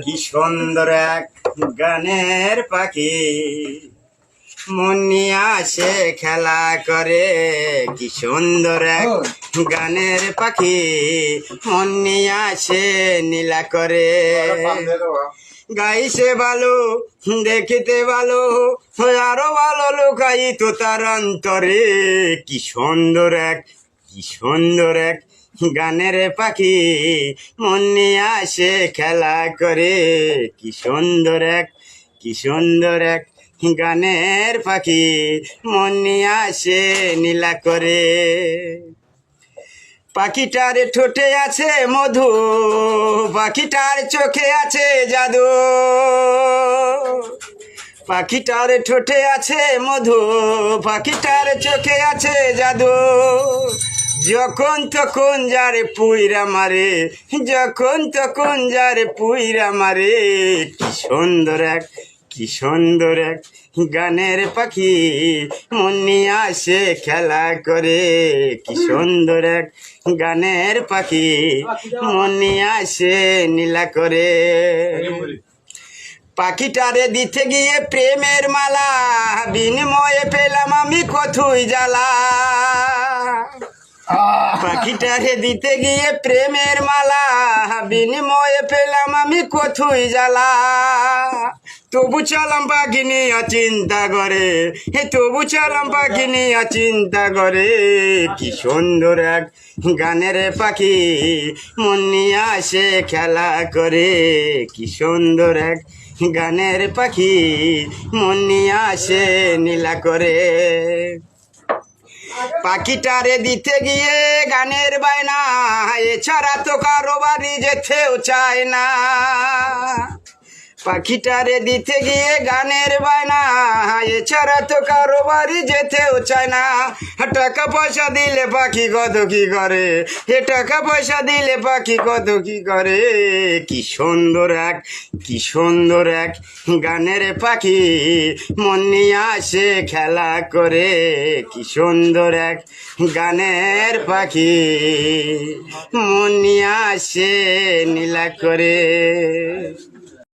কি সুন্দর এক গানের পাখি মন নিয়ে আসে খেলা করে। কি সুন্দর এক গানের পাখি মন নিয়ে আসে নীলা করে। গাইছে ভালো দেখিতে ভালো আরো ভালো লুকাই তো তার অন্তরে। কি সুন্দর এক গানের পাখি মন নিয়ে আসে খেলা করে। কি সুন্দর এক গানের পাখি মন নিয়ে আসে নীলা করে। পাখিটার ঠোঁটে আছে মধু, পাখিটার চোখে আছে জাদু। পাখিটার ঠোঁটে আছে মধু, পাখিটার চোখে আছে জাদু। যখন তখন যারে পুইরা মারে, যখন তখন যারে পুইরা মারে। কি সুন্দর এক গানের পাখি মন নিয়ে আসে খেলা করে। কি সুন্দর এক গানের পাখি মন নিয়ে আসে নীলা করে। পাখিটারে দিতে গিয়ে প্রেমের মালা, বিনিময়ে পেলাম আমি কতই জ্বালা। পাখিটারে দিতে গিয়ে প্রেমের মালা, বিনিময়ে পেলাম আমি কতই জ্বালা। তবু চলাম পাখি নিয়ে চিন্তা করে, তবু চলাম পাখি নিয়ে চিন্তা করে। কি সুন্দর এক গানের পাখি মন নিয়ে আসে খেলা করে। কি সুন্দর এক গানের পাখি মন নিয়ে আসে নীলা করে। পাখিটারে দিতে গিয়ে গানের বায়না, এছাড়া তো কারো বাড়ি যেতেও চায় না। পাখিটারে দিতে গিয়ে গানের বায়না, এছাড়া তো কারো বাড়ি যেতেও চায় না। টাকা পয়সা দিলে পাখি কত কি করে, টাকা পয়সা দিলে পাখি কত কি করে। কি সুন্দর এক গানের পাখি মন নিয়ে আসে খেলা করে। কি সুন্দর এক গানের পাখি মন নিয়ে আসে নীলা করে।